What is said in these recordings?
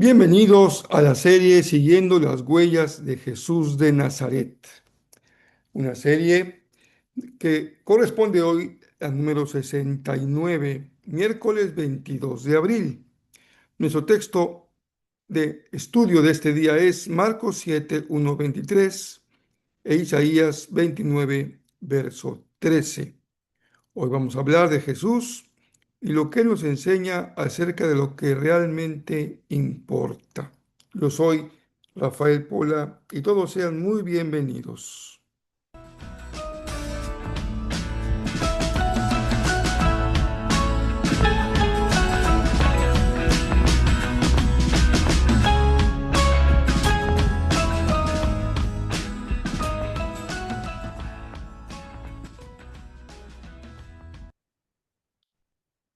Bienvenidos a la serie Siguiendo las huellas de Jesús de Nazaret, una serie que corresponde hoy al número 69, miércoles 22 de abril. Nuestro texto de estudio de este día es Marcos 7, 1, 23 e Isaías 29, verso 13. Hoy vamos a hablar de Jesús y lo que nos enseña acerca de lo que realmente importa. Yo soy Rafael Pola y todos sean muy bienvenidos.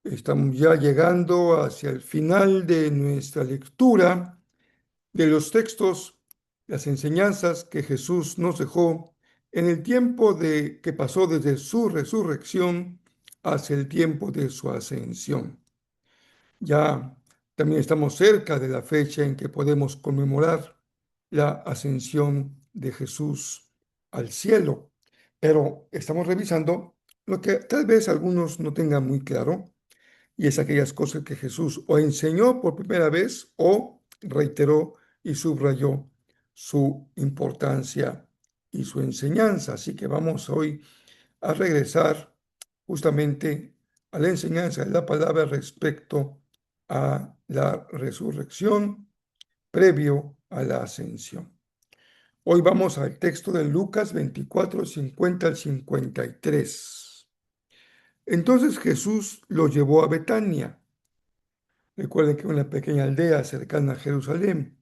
Estamos ya llegando hacia el final de nuestra lectura de los textos, las enseñanzas que Jesús nos dejó en el tiempo que pasó desde su resurrección hacia el tiempo de su ascensión. Ya también estamos cerca de la fecha en que podemos conmemorar la ascensión de Jesús al cielo, pero estamos revisando lo que tal vez algunos no tengan muy claro, y es aquellas cosas que Jesús o enseñó por primera vez o reiteró y subrayó su importancia y su enseñanza. Así que vamos hoy a regresar justamente a la enseñanza de la palabra respecto a la resurrección previo a la ascensión. Hoy vamos al texto de Lucas 24, 50 al 53. Entonces Jesús lo llevó a Betania. Recuerden que una pequeña aldea cercana a Jerusalén.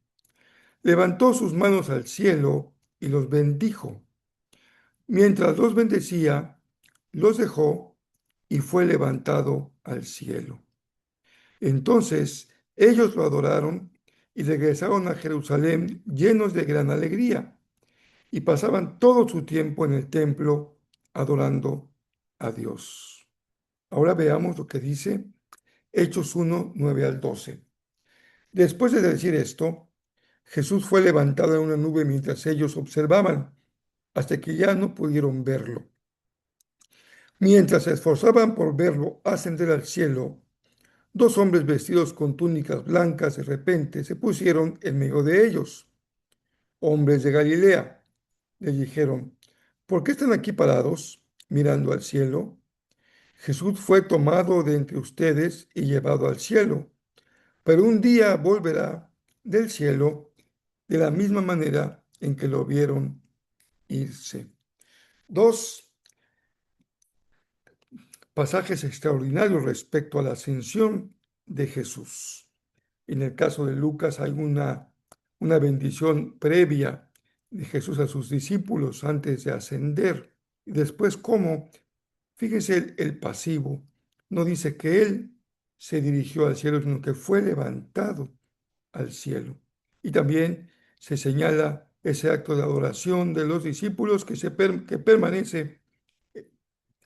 Levantó sus manos al cielo y los bendijo. Mientras los bendecía, los dejó y fue levantado al cielo. Entonces ellos lo adoraron y regresaron a Jerusalén llenos de gran alegría y pasaban todo su tiempo en el templo adorando a Dios. Ahora veamos lo que dice Hechos 1, 9 al 12. Después de decir esto, Jesús fue levantado en una nube mientras ellos observaban, hasta que ya no pudieron verlo. Mientras se esforzaban por verlo ascender al cielo, dos hombres vestidos con túnicas blancas de repente se pusieron en medio de ellos. Hombres de Galilea, le dijeron, ¿por qué están aquí parados, mirando al cielo? Jesús fue tomado de entre ustedes y llevado al cielo, pero un día volverá del cielo de la misma manera en que lo vieron irse. Dos pasajes extraordinarios respecto a la ascensión de Jesús. En el caso de Lucas hay una bendición previa de Jesús a sus discípulos antes de ascender. Y después, ¿cómo? Fíjese el pasivo. No dice que él se dirigió al cielo, sino que fue levantado al cielo. Y también se señala ese acto de adoración de los discípulos que permanece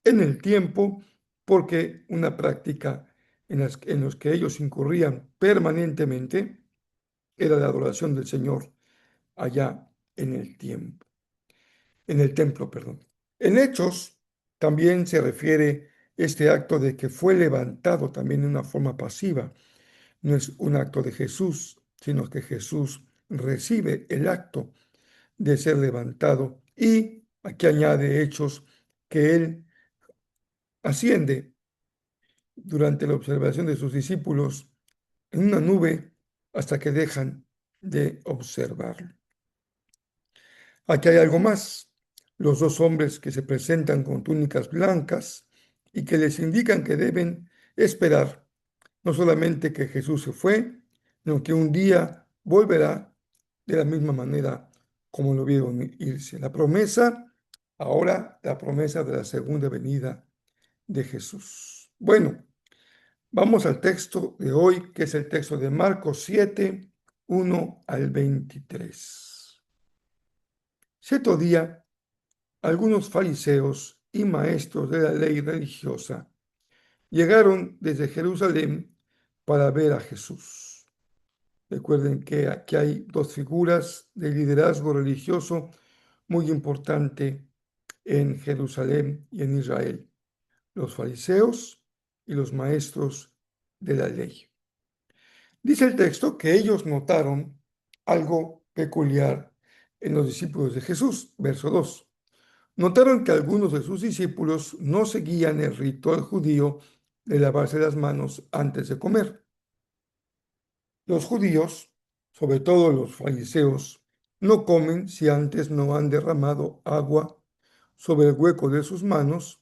en el tiempo, porque una práctica en los que ellos incurrían permanentemente era la adoración del Señor allá en el tiempo, en el templo, perdón. En Hechos también se refiere este acto de que fue levantado también de una forma pasiva. No es un acto de Jesús, sino que Jesús recibe el acto de ser levantado. Y aquí añade Hechos que él asciende durante la observación de sus discípulos en una nube hasta que dejan de observarlo. Aquí hay algo más. Los dos hombres que se presentan con túnicas blancas y que les indican que deben esperar no solamente que Jesús se fue, sino que un día volverá de la misma manera como lo vieron irse. La promesa, ahora la promesa de la segunda venida de Jesús. Bueno, vamos al texto de hoy, que es el texto de Marcos 7, 1 al 23. Cierto día, algunos fariseos y maestros de la ley religiosa llegaron desde Jerusalén para ver a Jesús. Recuerden que aquí hay dos figuras de liderazgo religioso muy importante en Jerusalén y en Israel: los fariseos y los maestros de la ley. Dice el texto que ellos notaron algo peculiar en los discípulos de Jesús, verso 2. Notaron que algunos de sus discípulos no seguían el ritual judío de lavarse las manos antes de comer. Los judíos, sobre todo los fariseos, no comen si antes no han derramado agua sobre el hueco de sus manos,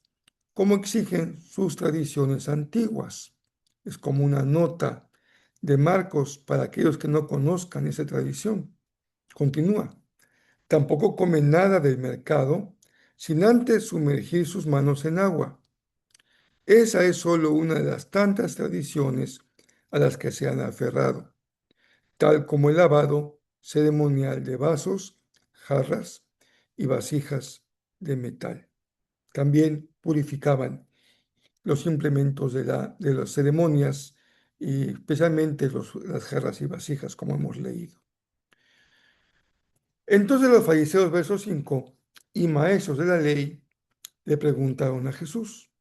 como exigen sus tradiciones antiguas. Es como una nota de Marcos para aquellos que no conozcan esa tradición. Continúa. Tampoco comen nada del mercado sin antes sumergir sus manos en agua. Esa es solo una de las tantas tradiciones a las que se han aferrado, tal como el lavado ceremonial de vasos, jarras y vasijas de metal. También purificaban los implementos de las ceremonias y especialmente las jarras y vasijas, como hemos leído. Entonces los fariseos, verso 5, y maestros de la ley le preguntaron a Jesús: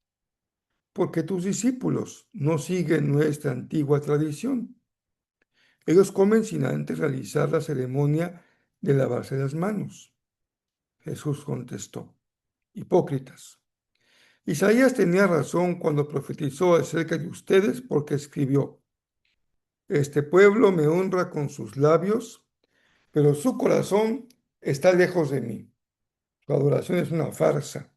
¿por qué tus discípulos no siguen nuestra antigua tradición? Ellos comen sin antes realizar la ceremonia de lavarse las manos. Jesús contestó: hipócritas. Isaías tenía razón cuando profetizó acerca de ustedes, porque escribió: este pueblo me honra con sus labios, pero su corazón está lejos de mí. Su adoración es una farsa,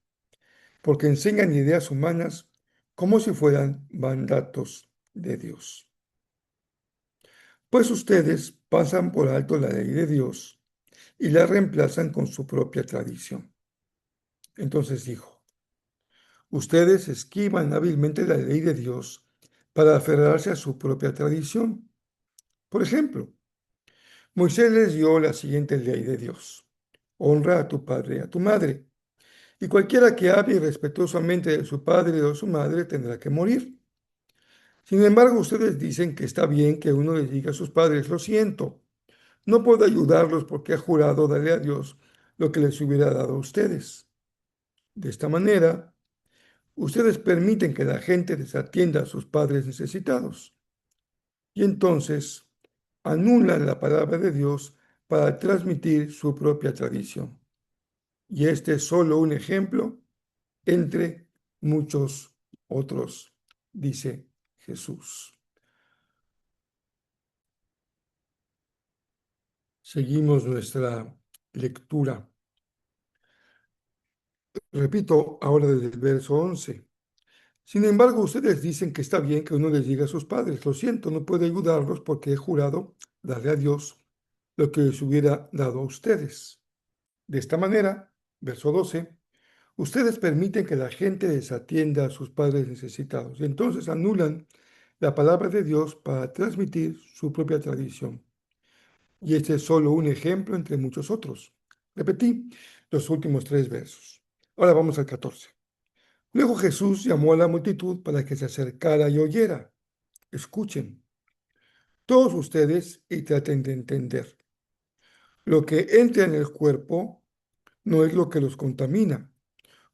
porque enseñan ideas humanas como si fueran mandatos de Dios. Pues ustedes pasan por alto la ley de Dios y la reemplazan con su propia tradición. Entonces dijo: ustedes esquivan hábilmente la ley de Dios para aferrarse a su propia tradición. Por ejemplo, Moisés les dio la siguiente ley de Dios: honra a tu padre y a tu madre, y cualquiera que hable irrespetuosamente de su padre o su madre tendrá que morir. Sin embargo, ustedes dicen que está bien que uno les diga a sus padres: lo siento, no puedo ayudarlos porque he jurado darle a Dios lo que les hubiera dado a ustedes. De esta manera, ustedes permiten que la gente desatienda a sus padres necesitados y entonces anulan la palabra de Dios para transmitir su propia tradición. Y este es solo un ejemplo entre muchos otros, dice Jesús. Seguimos nuestra lectura. Repito ahora desde el verso 11. Sin embargo, ustedes dicen que está bien que uno les diga a sus padres: lo siento, no puedo ayudarlos porque he jurado darle a Dios lo que les hubiera dado a ustedes. De esta manera, verso 12, ustedes permiten que la gente desatienda a sus padres necesitados y entonces anulan la palabra de Dios para transmitir su propia tradición. Y este es solo un ejemplo entre muchos otros. Repetí los últimos 3 versos. Ahora vamos al 14. Luego Jesús llamó a la multitud para que se acercara y oyera. Escuchen, todos ustedes, y traten de entender. Lo que entra en el cuerpo no es lo que los contamina.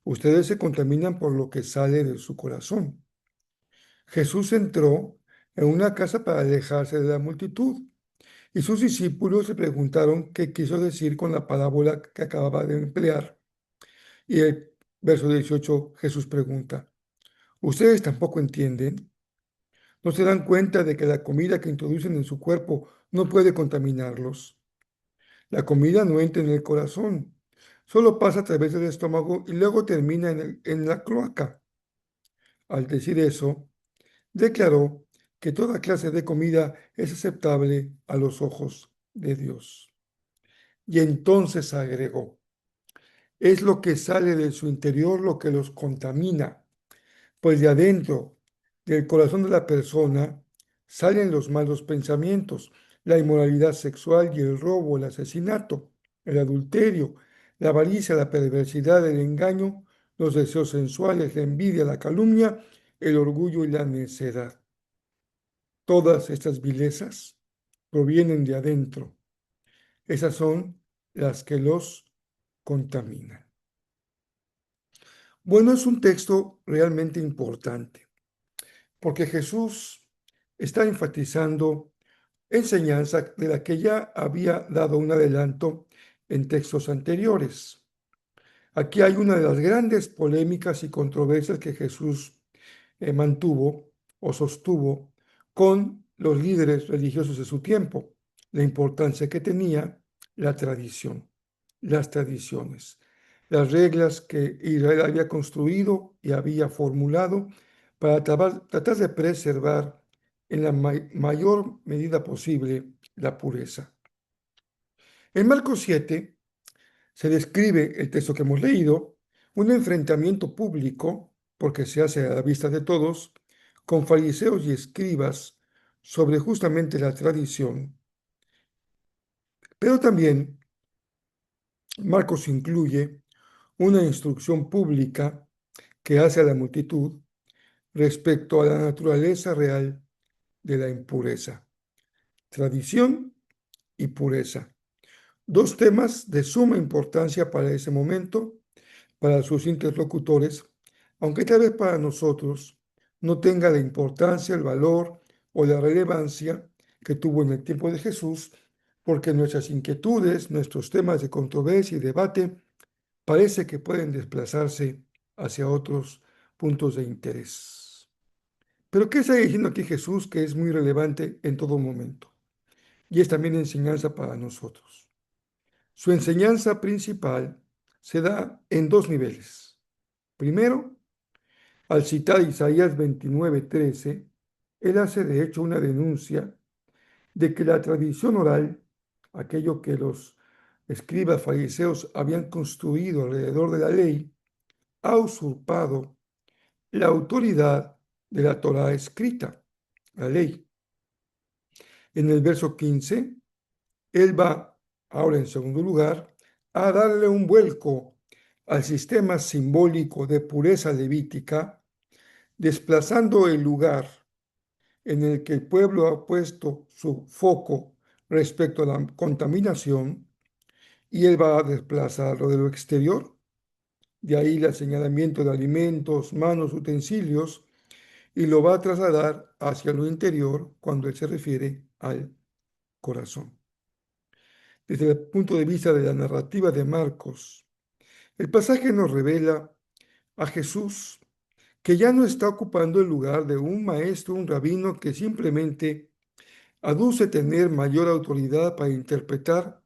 Ustedes se contaminan por lo que sale de su corazón. Jesús entró en una casa para alejarse de la multitud, y sus discípulos le preguntaron qué quiso decir con la parábola que acababa de emplear. Y el verso 18, Jesús pregunta: ¿ustedes tampoco entienden? ¿No se dan cuenta de que la comida que introducen en su cuerpo no puede contaminarlos? La comida no entra en el corazón, solo pasa a través del estómago y luego termina en la cloaca. Al decir eso, declaró que toda clase de comida es aceptable a los ojos de Dios. Y entonces agregó: es lo que sale de su interior lo que los contamina, pues de adentro del corazón de la persona salen los malos pensamientos, la inmoralidad sexual y el robo, el asesinato, el adulterio, la avaricia, la perversidad, el engaño, los deseos sensuales, la envidia, la calumnia, el orgullo y la necedad. Todas estas vilezas provienen de adentro. Esas son las que los contaminan. Bueno, es un texto realmente importante, porque Jesús está enfatizando enseñanza de la que ya había dado un adelanto en textos anteriores. Aquí hay una de las grandes polémicas y controversias que Jesús mantuvo o sostuvo con los líderes religiosos de su tiempo, la importancia que tenía la tradición, las tradiciones, las reglas que Israel había construido y había formulado para tratar de preservar en la mayor medida posible la pureza. En Marcos 7 se describe el texto que hemos leído, un enfrentamiento público, porque se hace a la vista de todos, con fariseos y escribas sobre justamente la tradición. Pero también Marcos incluye una instrucción pública que hace a la multitud respecto a la naturaleza real de la impureza, tradición y pureza. Dos temas de suma importancia para ese momento, para sus interlocutores, aunque tal vez para nosotros no tenga la importancia, el valor o la relevancia que tuvo en el tiempo de Jesús, porque nuestras inquietudes, nuestros temas de controversia y debate parece que pueden desplazarse hacia otros puntos de interés. Pero ¿qué está diciendo aquí Jesús que es muy relevante en todo momento? Y es también enseñanza para nosotros. Su enseñanza principal se da en dos niveles. Primero, al citar Isaías 29:13, él hace de hecho una denuncia de que la tradición oral, aquello que los escribas fariseos habían construido alrededor de la ley, ha usurpado la autoridad de la Torá escrita, la ley. En el verso 15, él va, ahora en segundo lugar, a darle un vuelco al sistema simbólico de pureza levítica, desplazando el lugar en el que el pueblo ha puesto su foco respecto a la contaminación, y él va a desplazarlo de lo exterior, de ahí el señalamiento de alimentos, manos, utensilios, y lo va a trasladar hacia lo interior cuando él se refiere al corazón. Desde el punto de vista de la narrativa de Marcos, el pasaje nos revela a Jesús que ya no está ocupando el lugar de un maestro, un rabino que simplemente aduce tener mayor autoridad para interpretar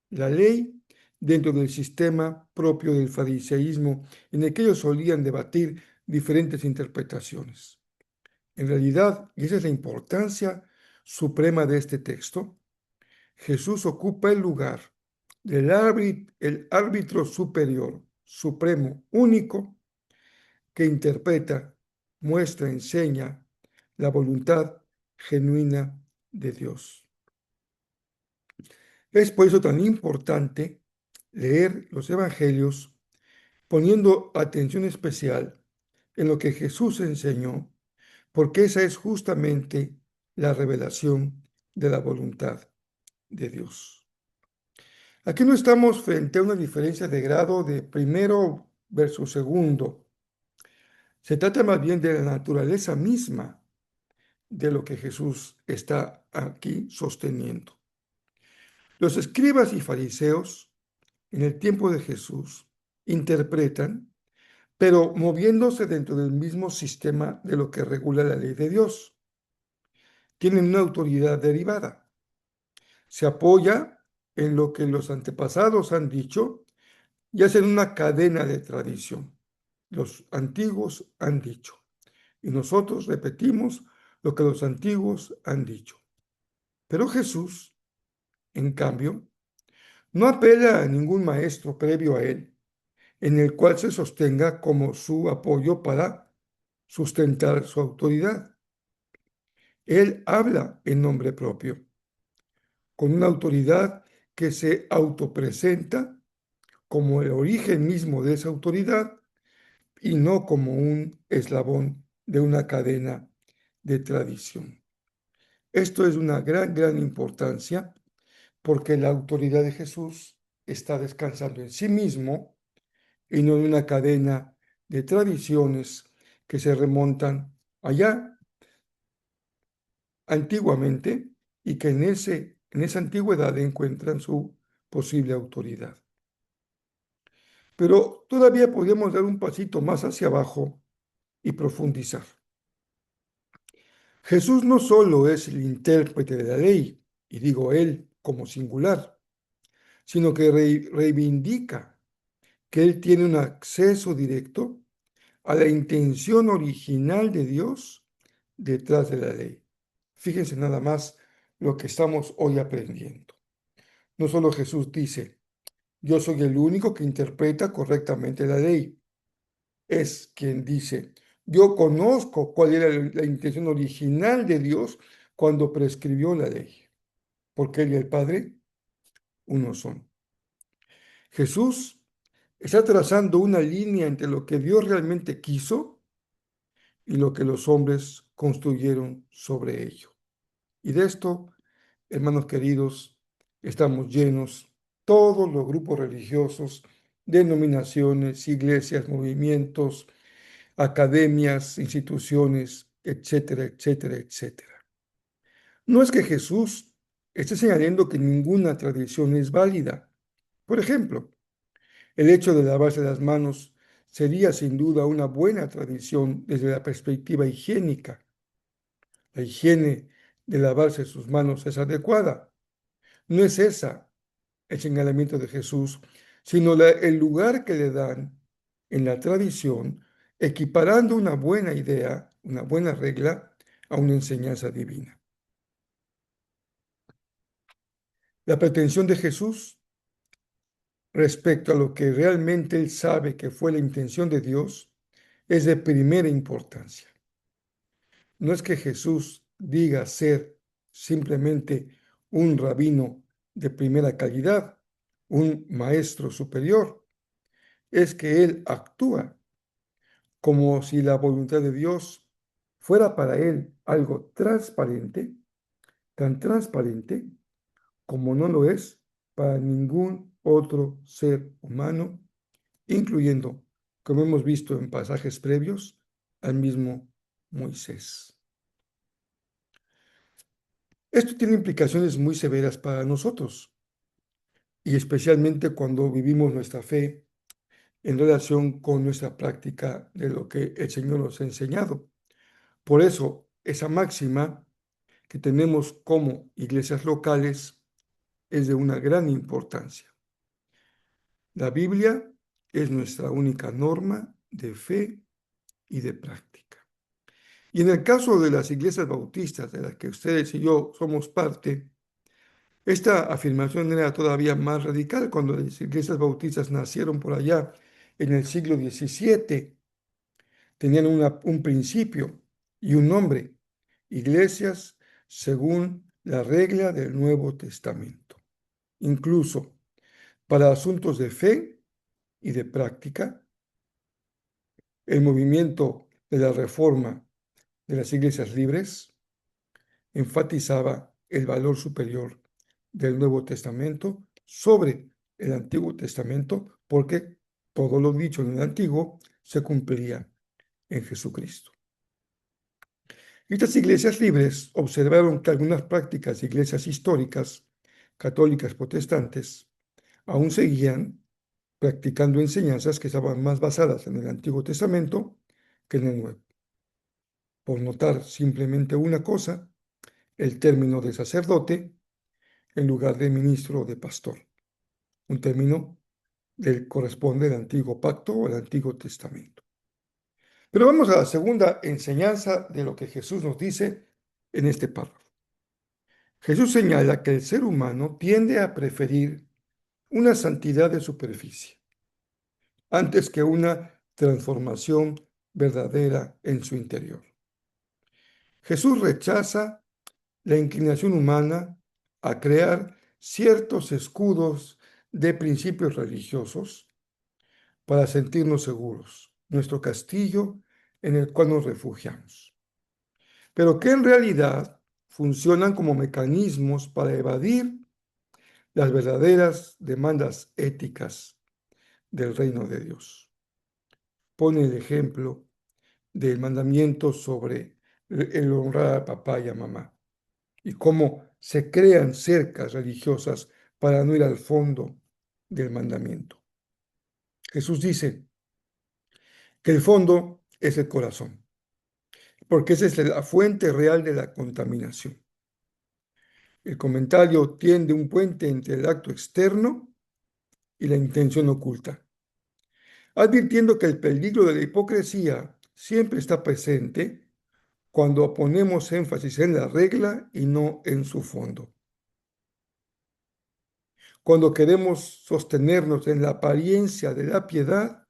la ley dentro del sistema propio del fariseísmo, en el que ellos solían debatir diferentes interpretaciones. En realidad, y esa es la importancia suprema de este texto, Jesús ocupa el lugar del árbitro superior, supremo, único, que interpreta, muestra, enseña la voluntad genuina de Dios. Es por eso tan importante leer los evangelios poniendo atención especial en lo que Jesús enseñó, porque esa es justamente la revelación de la voluntad de Dios. Aquí no estamos frente a una diferencia de grado de primero versus segundo. Se trata más bien de la naturaleza misma de lo que Jesús está aquí sosteniendo. Los escribas y fariseos en el tiempo de Jesús interpretan, pero moviéndose dentro del mismo sistema de lo que regula la ley de Dios. Tienen una autoridad derivada. Se apoya en lo que los antepasados han dicho y hacen una cadena de tradición. Los antiguos han dicho. Y nosotros repetimos lo que los antiguos han dicho. Pero Jesús, en cambio, no apela a ningún maestro previo a él, en el cual se sostenga como su apoyo para sustentar su autoridad. Él habla en nombre propio, con una autoridad que se autopresenta como el origen mismo de esa autoridad y no como un eslabón de una cadena de tradición. Esto es una gran importancia porque la autoridad de Jesús está descansando en sí mismo y no en una cadena de tradiciones que se remontan allá antiguamente y que en esa antigüedad encuentran su posible autoridad. Pero todavía podemos dar un pasito más hacia abajo y profundizar. Jesús no solo es el intérprete de la ley, y digo él como singular, sino que reivindica que él tiene un acceso directo a la intención original de Dios detrás de la ley. Fíjense nada más lo que estamos hoy aprendiendo. No solo Jesús dice, yo soy el único que interpreta correctamente la ley. Es quien dice, yo conozco cuál era la intención original de Dios cuando prescribió la ley, porque Él y el Padre uno son. Jesús está trazando una línea entre lo que Dios realmente quiso y lo que los hombres construyeron sobre ello. Y de esto, hermanos queridos, estamos llenos todos los grupos religiosos, denominaciones, iglesias, movimientos, academias, instituciones, etcétera, etcétera, etcétera. No es que Jesús esté señalando que ninguna tradición es válida. Por ejemplo, el hecho de lavarse las manos sería sin duda una buena tradición desde la perspectiva higiénica. La higiene de lavarse sus manos es adecuada. No es esa el señalamiento de Jesús, sino el lugar que le dan en la tradición, equiparando una buena idea, una buena regla, a una enseñanza divina. La pretensión de Jesús respecto a lo que realmente él sabe que fue la intención de Dios es de primera importancia. No es que Jesús diga ser simplemente un rabino de primera calidad, un maestro superior, es que él actúa como si la voluntad de Dios fuera para él algo transparente, tan transparente como no lo es para ningún otro ser humano, incluyendo, como hemos visto en pasajes previos, al mismo Moisés. Esto tiene implicaciones muy severas para nosotros, y especialmente cuando vivimos nuestra fe en relación con nuestra práctica de lo que el Señor nos ha enseñado. Por eso, esa máxima que tenemos como iglesias locales es de una gran importancia. La Biblia es nuestra única norma de fe y de práctica. Y en el caso de las iglesias bautistas, de las que ustedes y yo somos parte, esta afirmación era todavía más radical cuando las iglesias bautistas nacieron por allá en el siglo XVII. Tenían un principio y un nombre, iglesias según la regla del Nuevo Testamento. Incluso para asuntos de fe y de práctica, el movimiento de la reforma de las iglesias libres enfatizaba el valor superior del Nuevo Testamento sobre el Antiguo Testamento, porque todo lo dicho en el Antiguo se cumplía en Jesucristo. Estas iglesias libres observaron que algunas prácticas de iglesias históricas, católicas protestantes, aún seguían practicando enseñanzas que estaban más basadas en el Antiguo Testamento que en el Nuevo. Por notar simplemente una cosa, el término de sacerdote en lugar de ministro o de pastor, un término del corresponde al Antiguo Pacto o al Antiguo Testamento. Pero vamos a la segunda enseñanza de lo que Jesús nos dice en este párrafo. Jesús señala que el ser humano tiende a preferir una santidad de superficie antes que una transformación verdadera en su interior. Jesús rechaza la inclinación humana a crear ciertos escudos de principios religiosos para sentirnos seguros, nuestro castillo en el cual nos refugiamos, pero que en realidad funcionan como mecanismos para evadir las verdaderas demandas éticas del reino de Dios. Pone el ejemplo del mandamiento sobre el honrar a papá y a mamá y cómo se crean cercas religiosas para no ir al fondo del mandamiento. Jesús dice que el fondo es el corazón, porque esa es la fuente real de la contaminación. El comentario tiende un puente entre el acto externo y la intención oculta, advirtiendo que el peligro de la hipocresía siempre está presente cuando ponemos énfasis en la regla y no en su fondo. Cuando queremos sostenernos en la apariencia de la piedad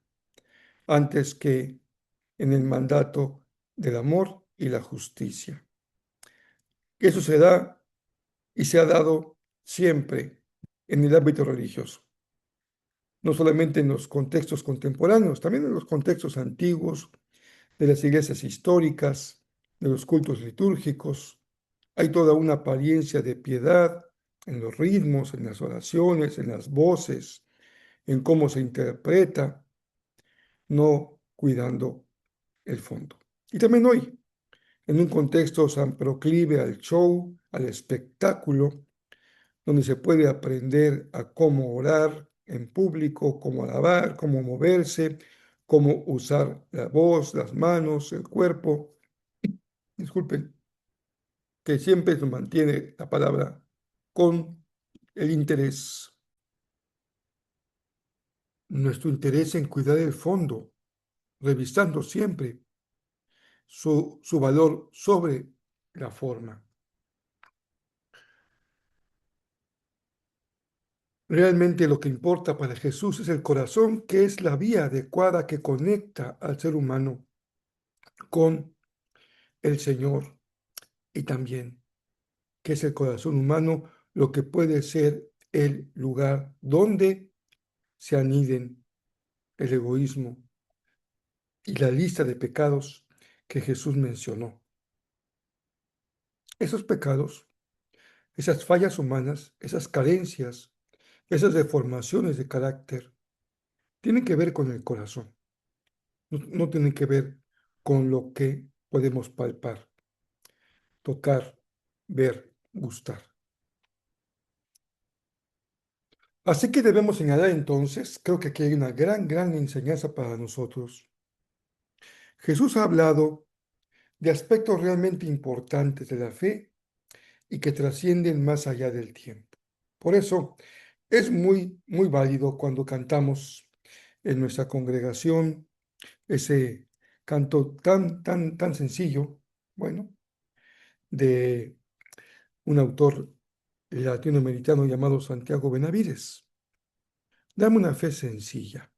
antes que en el mandato del amor y la justicia. Eso se da y se ha dado siempre en el ámbito religioso, no solamente en los contextos contemporáneos, también en los contextos antiguos, de las iglesias históricas, de los cultos litúrgicos. Hay toda una apariencia de piedad en los ritmos, en las oraciones, en las voces, en cómo se interpreta, no cuidando el fondo. Y también hoy, en un contexto tan proclive al show, al espectáculo, donde se puede aprender a cómo orar en público, cómo alabar, cómo moverse, cómo usar la voz, las manos, el cuerpo. Disculpen, que siempre se mantiene la palabra con el interés. Nuestro interés en cuidar el fondo, revisando siempre su valor sobre la forma. Realmente lo que importa para Jesús es el corazón, que es la vía adecuada que conecta al ser humano con el Señor, y también que es el corazón humano lo que puede ser el lugar donde se aniden el egoísmo y la lista de pecados que Jesús mencionó. Esos pecados, esas fallas humanas, esas carencias, esas deformaciones de carácter, tienen que ver con el corazón, no tienen que ver con lo que podemos palpar, tocar, ver, gustar. Así que debemos señalar entonces, creo que aquí hay una gran enseñanza para nosotros. Jesús ha hablado de aspectos realmente importantes de la fe y que trascienden más allá del tiempo. Por eso es muy válido cuando cantamos en nuestra congregación ese canto tan sencillo, bueno, de un autor latinoamericano llamado Santiago Benavides. Dame una fe sencilla.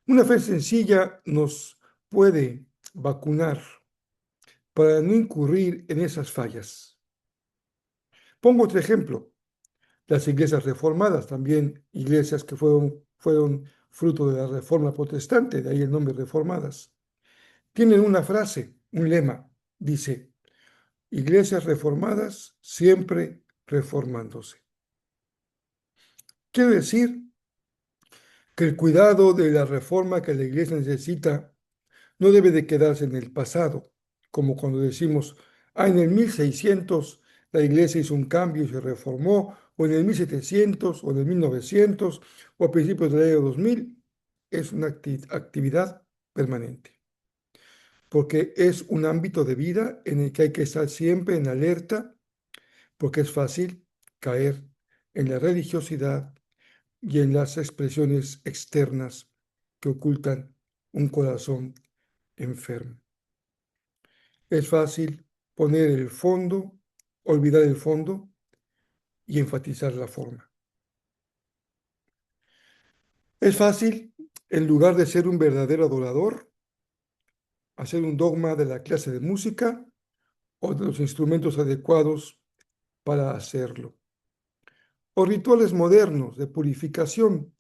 Una fe sencilla nos puede vacunar para no incurrir en esas fallas. Pongo otro ejemplo. Las iglesias reformadas, también iglesias que fueron fruto de la reforma protestante, de ahí el nombre reformadas, tienen una frase, un lema, dice, iglesias reformadas siempre reformándose. Quiere decir que el cuidado de la reforma que la iglesia necesita no debe de quedarse en el pasado, como cuando decimos, en el 1600 la iglesia hizo un cambio y se reformó, o en el 1700, o en el 1900, o a principios del año 2000, es una actividad permanente, porque es un ámbito de vida en el que hay que estar siempre en alerta, porque es fácil caer en la religiosidad y en las expresiones externas que ocultan un corazón enfermo. Es fácil poner el fondo, olvidar el fondo y enfatizar la forma. Es fácil, en lugar de ser un verdadero adorador, hacer un dogma de la clase de música o de los instrumentos adecuados para hacerlo. O rituales modernos de purificación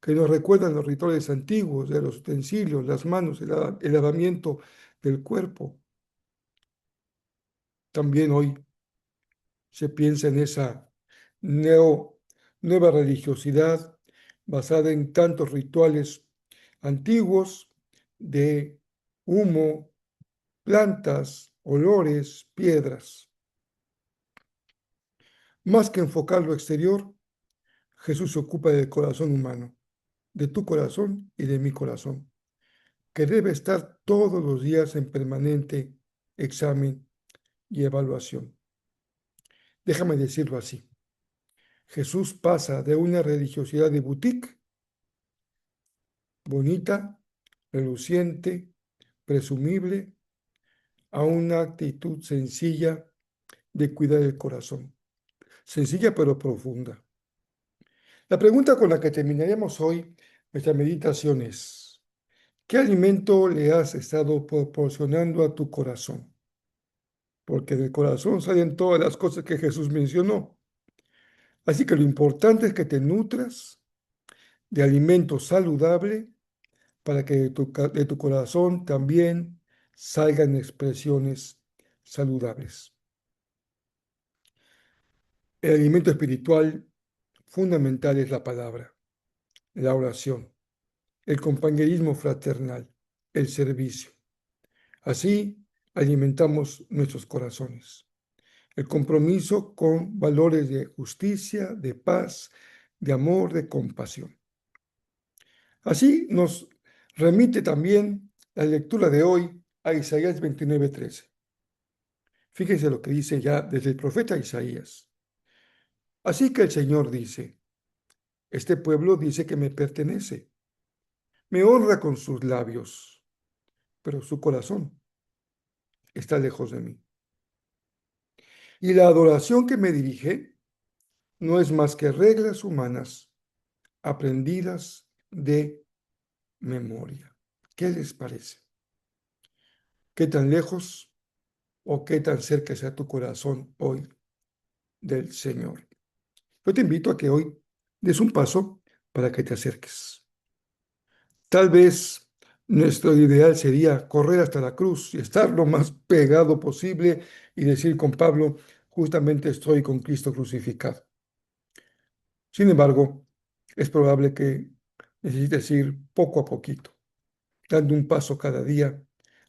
que nos recuerdan los rituales antiguos de los utensilios, las manos, el lavamiento del cuerpo. también hoy se piensa en esa nueva religiosidad basada en tantos rituales antiguos de humo, plantas, olores, piedras. Más que enfocar lo exterior, Jesús se ocupa del corazón humano, de tu corazón y de mi corazón, que debe estar todos los días en permanente examen y evaluación. Déjame decirlo así. Jesús pasa de una religiosidad de boutique, bonita, reluciente, presumible, a una actitud sencilla de cuidar el corazón. Sencilla pero profunda. La pregunta con la que terminaremos hoy nuestra meditación es: ¿qué alimento le has estado proporcionando a tu corazón? Porque del corazón salen todas las cosas que Jesús mencionó. Así que lo importante es que te nutras de alimento saludable para que de tu corazón también salgan expresiones saludables. El alimento espiritual fundamental es la palabra, la oración, el compañerismo fraternal, el servicio. Así alimentamos nuestros corazones. El compromiso con valores de justicia, de paz, de amor, de compasión. Así nos remite también la lectura de hoy a Isaías 29:13. Fíjense lo que dice ya desde el profeta Isaías. Así que el Señor dice: este pueblo dice que me pertenece, me honra con sus labios, pero su corazón está lejos de mí. Y la adoración que me dirige no es más que reglas humanas aprendidas de memoria. ¿Qué les parece? ¿Qué tan lejos o qué tan cerca está tu corazón hoy del Señor? Yo te invito a que hoy des un paso para que te acerques. Tal vez nuestro ideal sería correr hasta la cruz y estar lo más pegado posible y decir con Pablo: justamente estoy con Cristo crucificado. Sin embargo, es probable que necesites ir poco a poquito, dando un paso cada día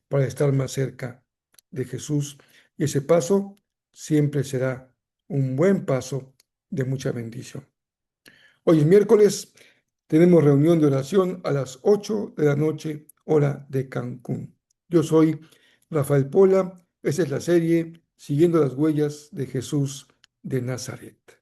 para estar más cerca de Jesús, y ese paso siempre será un buen paso de mucha bendición. Hoy es miércoles, tenemos reunión de oración a las 8 de la noche, hora de Cancún. Yo soy Rafael Pola, esta es la serie Siguiendo las huellas de Jesús de Nazaret.